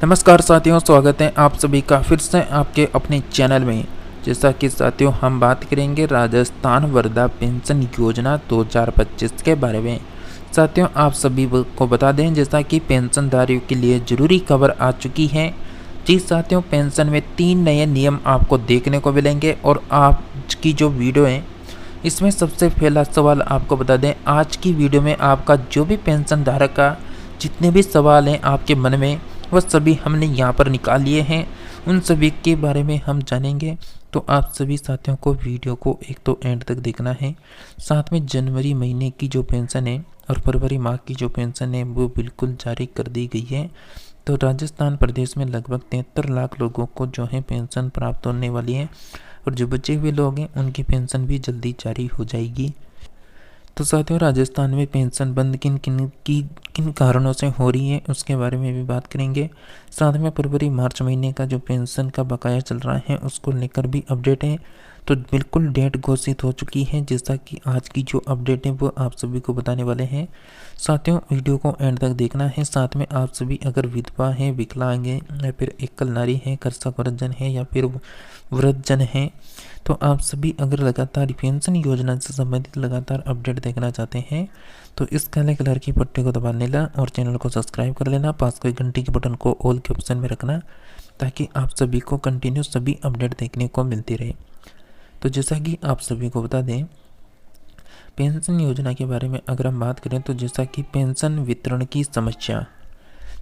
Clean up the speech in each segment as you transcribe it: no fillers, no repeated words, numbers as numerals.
नमस्कार साथियों, स्वागत है आप सभी का फिर से आपके अपने चैनल में। जैसा कि साथियों हम बात करेंगे राजस्थान वृद्धा पेंशन योजना 2025 के बारे में। साथियों आप सभी को बता दें जैसा कि पेंशनधारियों के लिए ज़रूरी खबर आ चुकी है। जी साथियों, पेंशन में 3 नए नियम आपको देखने को मिलेंगे और आज की जो वीडियो है इसमें सबसे पहला सवाल आपको बता दें, आज की वीडियो में आपका जो भी पेंशन धारक का जितने भी सवाल हैं आपके मन में वह सभी हमने यहाँ पर निकाल लिए हैं। उन सभी के बारे में हम जानेंगे, तो आप सभी साथियों को वीडियो को एक तो एंड तक देखना है। साथ में जनवरी महीने की जो पेंशन है और फरवरी माह की जो पेंशन है वो बिल्कुल जारी कर दी गई है। तो राजस्थान प्रदेश में लगभग 73 लाख लोगों को जो है पेंशन प्राप्त होने वाली है और जो बचे हुए लोग हैं उनकी पेंशन भी जल्दी जारी हो जाएगी। तो साथियों राजस्थान में पेंशन बंद किन कारणों से हो रही है उसके बारे में भी बात करेंगे। साथ में फरवरी मार्च महीने का जो पेंशन का बकाया चल रहा है उसको लेकर भी अपडेट है। तो बिल्कुल डेट घोषित हो चुकी है, जैसा कि आज की जो अपडेट है वो आप सभी को बताने वाले हैं। साथियों वीडियो को एंड तक देखना है। साथ में आप सभी अगर विधवा हैं, विकलांग हैं या फिर एकल नारी हैं, कृषक वृद्धजन है या फिर वृद्धजन हैं, तो आप सभी अगर लगातार पेंशन योजना से संबंधित लगातार अपडेट देखना चाहते हैं तो इस काले कलर की पट्टी को दबा लेना और चैनल को सब्सक्राइब कर लेना। पास के घंटी के बटन को ऑल के ऑप्शन में रखना ताकि आप सभी को कंटिन्यू सभी अपडेट देखने को मिलती रहे। तो जैसा कि आप सभी को बता दें, पेंशन योजना के बारे में अगर हम बात करें तो जैसा कि पेंशन वितरण की समस्या,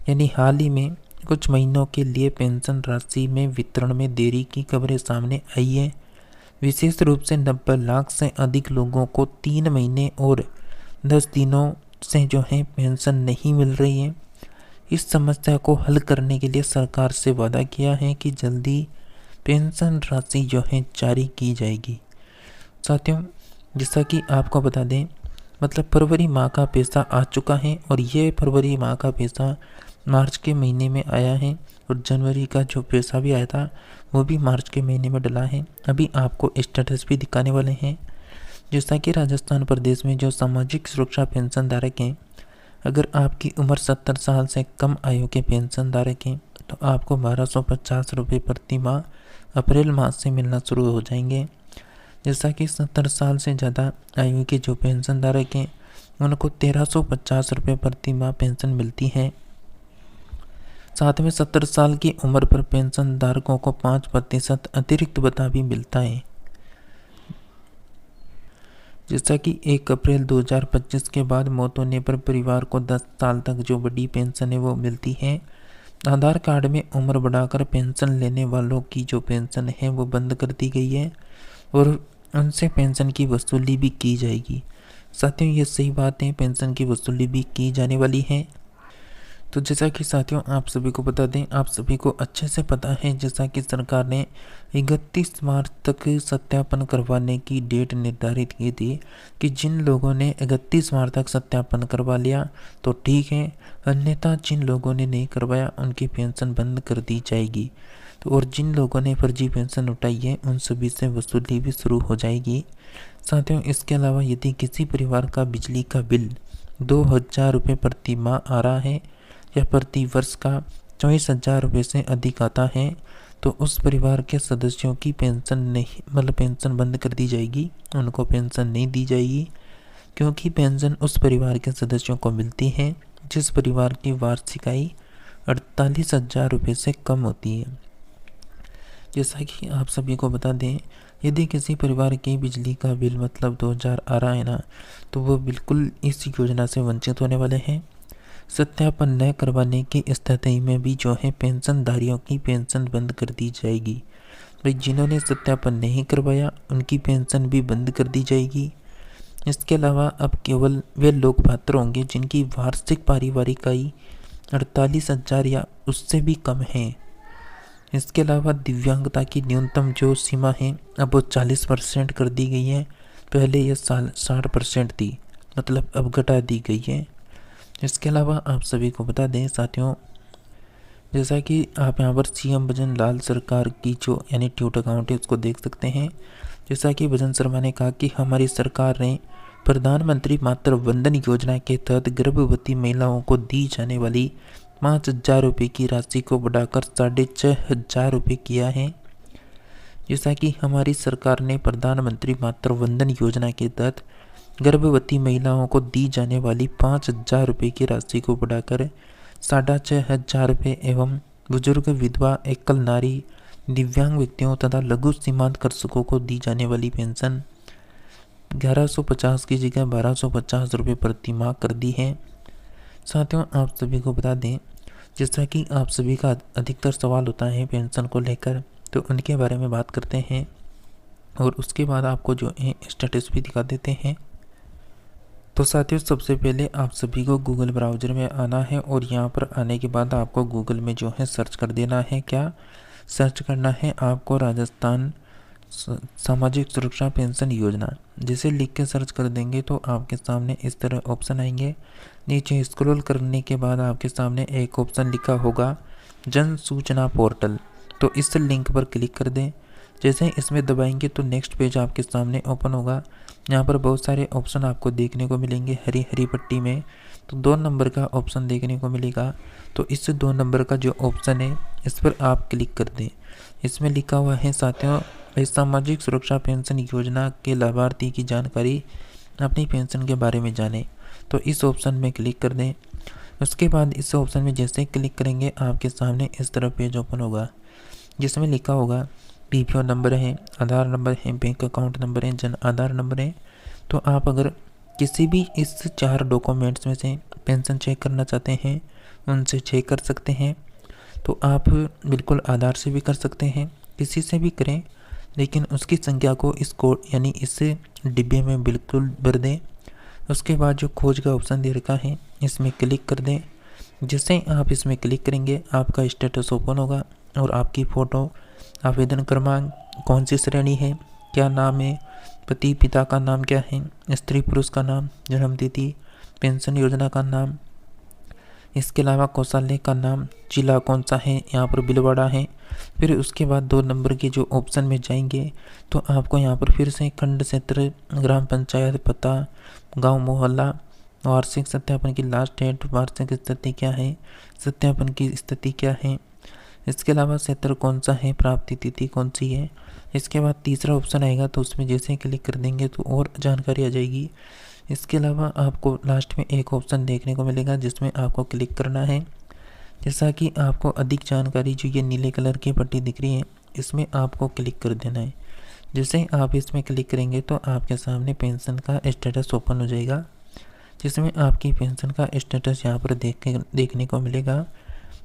यानी हाल ही में कुछ महीनों के लिए पेंशन राशि में वितरण में देरी की खबरें सामने आई है। विशेष रूप से 90 लाख से अधिक लोगों को 3 महीने और 10 दिनों से जो है पेंशन नहीं मिल रही है। इस समस्या को हल करने के लिए सरकार से वादा किया है कि जल्दी पेंशन राशि जो है जारी की जाएगी। साथियों जैसा कि आपको बता दें, मतलब फरवरी माह का पैसा आ चुका है और ये फरवरी माह का पैसा मार्च के महीने में आया है और जनवरी का जो पैसा भी आया था वो भी मार्च के महीने में डला है। अभी आपको स्टेटस भी दिखाने वाले हैं। जैसा कि राजस्थान प्रदेश में जो सामाजिक सुरक्षा पेंशन धारक हैं, अगर आपकी उम्र 70 साल से कम आयु के पेंशन धारक हैं तो आपको 1250 रुपये प्रति माह अप्रैल माह से मिलना शुरू हो जाएंगे। जैसा कि 70 साल से ज़्यादा आयु के जो पेंशन धारक हैं उनको 1350 रुपये प्रति माह पेंशन मिलती है। साथ में 70 साल की उम्र पर पेंशन धारकों को 5% अतिरिक्त भत्ता भी मिलता है। जैसा कि 1 अप्रैल 2025 के बाद मौत होने पर परिवार को 10 साल तक जो बड़ी पेंशन है वो मिलती है। आधार कार्ड में उम्र बढ़ाकर पेंशन लेने वालों की जो पेंशन है वो बंद कर दी गई है और उनसे पेंशन की वसूली भी की जाएगी। साथियों ये सही बात है, पेंशन की वसूली भी की जाने वाली है। तो जैसा कि साथियों आप सभी को बता दें, आप सभी को अच्छे से पता है जैसा कि सरकार ने 31 मार्च तक सत्यापन करवाने की डेट निर्धारित की थी कि जिन लोगों ने 31 मार्च तक सत्यापन करवा लिया तो ठीक है, अन्यथा जिन लोगों ने नहीं करवाया उनकी पेंशन बंद कर दी जाएगी। तो और जिन लोगों ने फर्जी पेंशन उठाई है उन सभी से वसूली भी शुरू हो जाएगी। साथियों इसके अलावा यदि किसी परिवार का बिजली का बिल 2000 रुपये प्रति माह आ रहा है या प्रति वर्ष का 24,000 रुपये से अधिक आता है तो उस परिवार के सदस्यों की पेंशन नहीं, मतलब पेंशन बंद कर दी जाएगी, उनको पेंशन नहीं दी जाएगी। क्योंकि पेंशन उस परिवार के सदस्यों को मिलती है जिस परिवार की वार्षिक आय 48,000 रुपये से कम होती है। जैसा कि आप सभी को बता दें, यदि किसी परिवार की बिजली का बिल मतलब 2000 आ रहा है ना, तो वो बिल्कुल इस योजना से वंचित होने वाले हैं। सत्यापन न करवाने की स्थिति में भी जो है पेंशनधारियों की पेंशन बंद कर दी जाएगी। भाई जिन्होंने सत्यापन नहीं करवाया उनकी पेंशन भी बंद कर दी जाएगी। इसके अलावा अब केवल वे लोग पात्र होंगे जिनकी वार्षिक पारिवारिक आय 48,000 या उससे भी कम है। इसके अलावा दिव्यांगता की न्यूनतम जो सीमा है अब वो 40% कर दी गई है। पहले ये 60% थी, मतलब अब घटा दी गई है। इसके अलावा आप सभी को बता दें साथियों, जैसा कि आप यहाँ पर सीएम भजन लाल सरकार की जो यानी ट्वीट अकाउंट है उसको देख सकते हैं। जैसा कि भजन शर्मा ने कहा कि हमारी सरकार ने प्रधानमंत्री मातृ वंदन योजना के तहत गर्भवती महिलाओं को दी जाने वाली 5,000 रुपये की राशि को बढ़ाकर 6,500 रुपये किया है। जैसा कि हमारी सरकार ने प्रधानमंत्री मातृ वंदन योजना के तहत गर्भवती महिलाओं को दी जाने वाली 5,000 रुपये की राशि को बढ़ाकर 6,500 रुपये एवं बुजुर्ग, विधवा, एकल नारी, दिव्यांग व्यक्तियों तथा लघु सीमांत कृषकों को दी जाने वाली पेंशन 1150 की जगह 1,250 रुपये प्रति माह कर दी है। साथियों, आप सभी को बता दें, जैसा कि आप सभी का अधिकतर सवाल होता है पेंशन को लेकर, तो उनके बारे में बात करते हैं और उसके बाद आपको जो है स्टेटस भी दिखा देते हैं। तो साथियों, सबसे पहले आप सभी को गूगल ब्राउज़र में आना है और यहाँ पर आने के बाद आपको गूगल में जो है सर्च कर देना है। क्या सर्च करना है आपको? राजस्थान सामाजिक सुरक्षा पेंशन योजना। जिसे लिख के सर्च कर देंगे तो आपके सामने इस तरह ऑप्शन आएंगे। नीचे स्क्रॉल करने के बाद आपके सामने एक ऑप्शन लिखा होगा जन सूचना पोर्टल, तो इस लिंक पर क्लिक कर दें। जैसे इसमें दबाएंगे तो नेक्स्ट पेज आपके सामने ओपन होगा। यहाँ पर बहुत सारे ऑप्शन आपको देखने को मिलेंगे हरी हरी पट्टी में। तो 2 नंबर का ऑप्शन देखने को मिलेगा, तो इस 2 नंबर का जो ऑप्शन है इस पर आप क्लिक कर दें। इसमें लिखा हुआ है साथियों, सामाजिक सुरक्षा पेंशन योजना के लाभार्थी की जानकारी, अपनी पेंशन के बारे में जानें। तो इस ऑप्शन में क्लिक कर दें। उसके बाद इस ऑप्शन में जैसे क्लिक करेंगे आपके सामने इस तरह पेज ओपन होगा, जिसमें लिखा होगा पीपीओ नंबर है, आधार नंबर है, बैंक अकाउंट नंबर है, जन आधार नंबर है। तो आप अगर किसी भी इस 4 डॉक्यूमेंट्स में से पेंशन चेक करना चाहते हैं, उनसे चेक कर सकते हैं। तो आप बिल्कुल आधार से भी कर सकते हैं, किसी से भी करें, लेकिन उसकी संख्या को इस कोड यानी इस डिब्बे में बिल्कुल भर दें। उसके बाद जो खोज का ऑप्शन दे रखा है इसमें क्लिक कर दें। जैसे आप इसमें क्लिक करेंगे आपका स्टेटस ओपन होगा और आपकी फ़ोटो, आवेदन क्रमांक, कौन सी श्रेणी है, क्या नाम है, पति पिता का नाम क्या है, स्त्री पुरुष का नाम, जन्मतिथि, पेंशन योजना का नाम, इसके अलावा कौशल्य का नाम, जिला कौन सा है, यहाँ पर भीलवाड़ा है। फिर उसके बाद 2 नंबर के जो ऑप्शन में जाएंगे तो आपको यहाँ पर फिर से खंड क्षेत्र, ग्राम पंचायत, पता, गांव, मोहल्ला, वार्षिक सत्यापन की लास्ट डेट, वार्षिक स्थिति क्या है, सत्यापन की स्थिति क्या है, इसके अलावा क्षेत्र कौन सा है, प्राप्ति तिथि कौन सी है। इसके बाद तीसरा ऑप्शन आएगा तो उसमें जैसे क्लिक कर देंगे तो और जानकारी आ जाएगी। इसके अलावा आपको लास्ट में एक ऑप्शन देखने को मिलेगा जिसमें आपको क्लिक करना है। जैसा कि आपको अधिक जानकारी जो ये नीले कलर की पट्टी दिख रही है इसमें आपको क्लिक कर देना है। जैसे आप इसमें क्लिक करेंगे तो आपके सामने पेंशन का स्टेटस ओपन हो जाएगा, जिसमें आपकी पेंशन का स्टेटस यहाँ पर देखने को मिलेगा।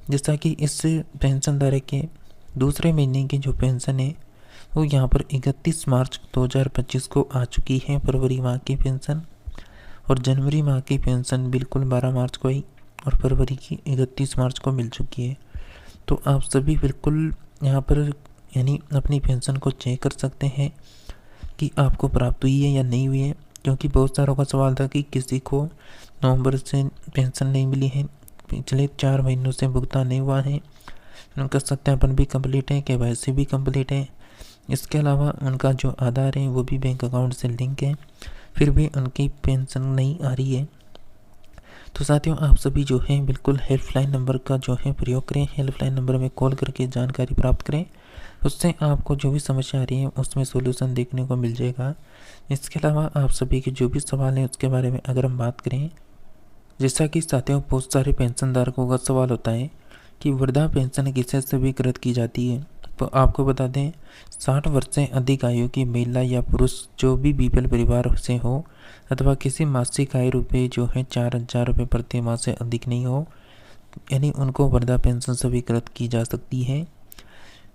जैसा कि इस पेंशन धारक के दूसरे महीने की जो पेंशन है वो यहाँ पर 31 मार्च 2025 को आ चुकी है, फरवरी माह की पेंशन, और जनवरी माह की पेंशन बिल्कुल 12 मार्च को आई और फरवरी की 31 मार्च को मिल चुकी है। तो आप सभी बिल्कुल यहाँ पर यानी अपनी पेंशन को चेक कर सकते हैं कि आपको प्राप्त हुई है या नहीं हुई है, क्योंकि बहुत सारों का सवाल था कि किसी को नवंबर से पेंशन नहीं मिली है, पिछले 4 महीनों से भुगतान नहीं हुआ है, उनका सत्यापन भी कंप्लीट है, केवाईसी भी कंप्लीट है, इसके अलावा उनका जो आधार है वो भी बैंक अकाउंट से लिंक है, फिर भी उनकी पेंशन नहीं आ रही है। तो साथियों, आप सभी जो है बिल्कुल हेल्पलाइन नंबर का जो है प्रयोग करें। हेल्पलाइन नंबर में कॉल करके जानकारी प्राप्त करें, उससे आपको जो भी समस्या आ रही है उसमें सॉल्यूशन देखने को मिल जाएगा। इसके अलावा आप सभी के जो भी सवाल हैं उसके बारे में अगर हम बात करें, जैसा कि साथियों बहुत सारे पेंशनधारकों का सवाल होता है कि वृद्धा पेंशन किससे स्वीकृत की जाती है। तो आपको बता दें, 60 वर्ष से अधिक आयु की महिला या पुरुष जो भी बीपीएल परिवार से हो अथवा किसी मासिक आय रुपये जो है 4,000 रुपये प्रति माह से अधिक नहीं हो, यानी उनको वृद्धा पेंशन स्वीकृत की जा सकती है।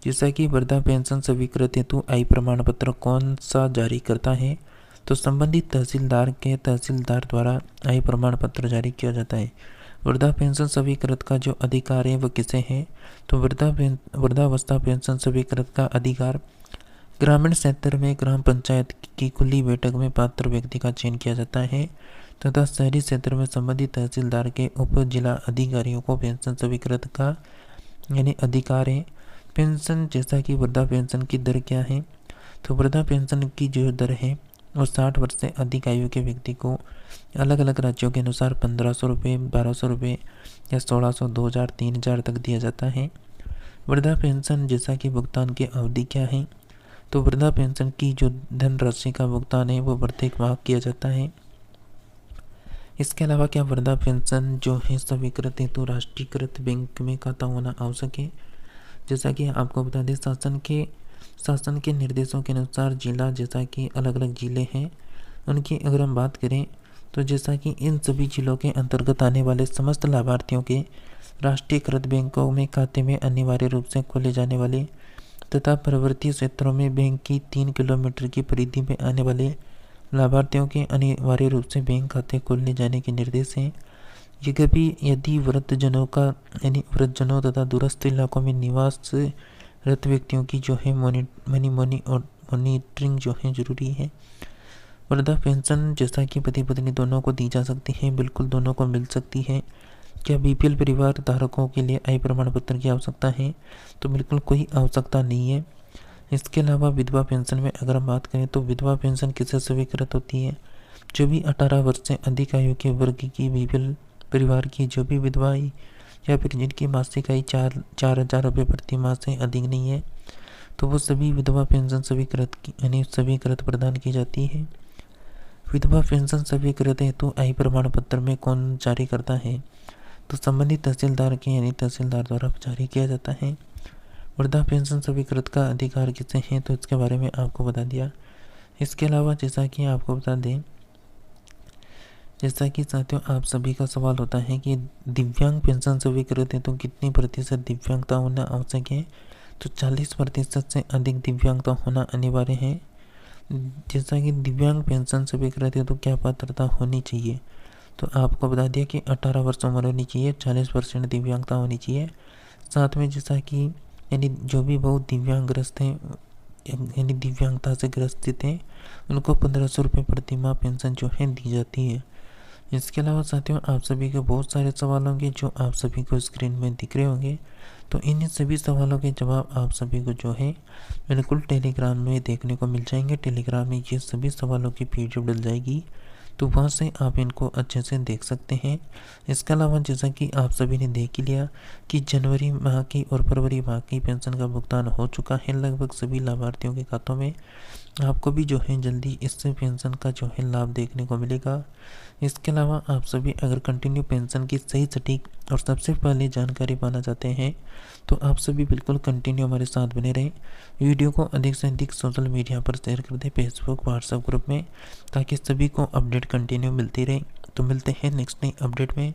जैसा कि वृद्धा पेंशन स्वीकृत हेतु आय प्रमाण पत्र कौन सा जारी करता है, तो संबंधित तहसीलदार द्वारा आय प्रमाण पत्र जारी किया जाता है। वृद्धा पेंशन स्वीकृत का जो अधिकार है वह किसे है, तो वृद्धावस्था पेंशन स्वीकृत का अधिकार ग्रामीण क्षेत्र में ग्राम पंचायत की खुली बैठक में पात्र व्यक्ति का चयन किया जाता है तथा शहरी क्षेत्र में संबंधित तहसीलदार के उप जिला अधिकारियों को पेंशन स्वीकृत का यानी अधिकार है। पेंशन जैसा कि वृद्धा पेंशन की दर क्या है, तो वृद्धा पेंशन की जो दर है और 60 वर्ष से अधिक आयु के व्यक्ति को अलग अलग राज्यों के अनुसार 1500 रुपये, 1200 रुपये या 1600, 2000, 3000 तक दिया जाता है। वृद्धा पेंशन जैसा कि भुगतान की अवधि क्या है, तो वृद्धा पेंशन की जो धनराशि का भुगतान है वो प्रत्येक माह किया जाता है। इसके अलावा क्या वृद्धा पेंशन जो है स्वीकृत हेतु राष्ट्रीयकृत बैंक में खाता होना आवश्यक है। जैसा कि आपको बता दें, शासन के निर्देशों के अनुसार जिला, जैसा कि अलग अलग जिले हैं उनकी अगर हम बात करें, तो जैसा कि इन सभी जिलों के अंतर्गत आने वाले समस्त लाभार्थियों के राष्ट्रीयकृत बैंकों में खाते में अनिवार्य रूप से खोले जाने वाले तथा पर्वतीय क्षेत्रों में बैंक की 3 किलोमीटर की परिधि में आने वाले लाभार्थियों के अनिवार्य रूप से बैंक खाते खोलने जाने के निर्देश हैं। ये कभी यदि वृद्धजनों तथा दूरस्थ इलाकों में निवासरत व्यक्तियों की जो है मॉनिटरिंग जो है जरूरी है। वृद्धा पेंशन जैसा कि पति पत्नी दोनों को दी जा सकती है, बिल्कुल दोनों को मिल सकती है। क्या बीपीएल परिवार धारकों के लिए आय प्रमाण पत्र की आवश्यकता है, तो बिल्कुल कोई आवश्यकता नहीं है। इसके अलावा विधवा पेंशन में अगर हम बात करें, तो विधवा पेंशन किससे स्वीकृत होती है, जो भी 18 वर्ष से अधिक आयु के वर्ग की बीपीएल परिवार की जो भी विधवाई या फिर जिनकी मासिक आय 4,000 रुपये प्रति माह से अधिक नहीं है, तो वो सभी विधवा पेंशन स्वीकृत प्रदान की जाती है। विधवा पेंशन स्वीकृत हेतु आय प्रमाण पत्र में कौन जारी करता है, तो संबंधित तहसीलदार द्वारा जारी किया जाता है। वृद्धा पेंशन स्वीकृत का अधिकार किसे हैं, तो इसके बारे में आपको बता दिया। इसके अलावा जैसा कि आपको बता दें, जैसा कि साथियों आप सभी का सवाल होता है कि दिव्यांग पेंशन स्वीकृत है तो कितनी प्रतिशत दिव्यांगता होना आवश्यक है, तो 40% से अधिक दिव्यांगता होना अनिवार्य है। जैसा कि दिव्यांग पेंशन स्वीकृत है तो क्या पात्रता होनी चाहिए, तो आपको बता दिया कि 18 वर्ष उम्र होनी चाहिए, 40% दिव्यांगता होनी चाहिए। साथ में जैसा कि यानी जो भी बहुत दिव्यांगग्रस्त हैं यानी दिव्यांगता से ग्रसित हैं, उनको 1500 रुपये प्रति माह पेंशन जो है दी जाती है। इसके अलावा साथियों आप सभी के बहुत सारे सवाल होंगे जो आप सभी को स्क्रीन में दिख रहे होंगे, तो इन सभी सवालों के जवाब आप सभी को जो है बिल्कुल टेलीग्राम में देखने को मिल जाएंगे। टेलीग्राम में ये सभी सवालों की पीडीएफ डल जाएगी, तो वहाँ से आप इनको अच्छे से देख सकते हैं। इसके अलावा जैसा कि आप सभी ने देख ही लिया कि जनवरी माह की और फरवरी माह की पेंशन का भुगतान हो चुका है लगभग सभी लाभार्थियों के खातों में। आपको भी जो है जल्दी इससे पेंशन का जो है लाभ देखने को मिलेगा। इसके अलावा आप सभी अगर कंटिन्यू पेंशन की सही सटीक और सबसे पहले जानकारी पाना चाहते हैं, तो आप सभी बिल्कुल कंटिन्यू हमारे साथ बने रहें। वीडियो को अधिक से अधिक सोशल मीडिया पर शेयर कर दें, फेसबुक, व्हाट्सएप ग्रुप में, ताकि सभी को अपडेट कंटिन्यू मिलती रहे। तो मिलते हैं नेक्स्ट नई अपडेट में।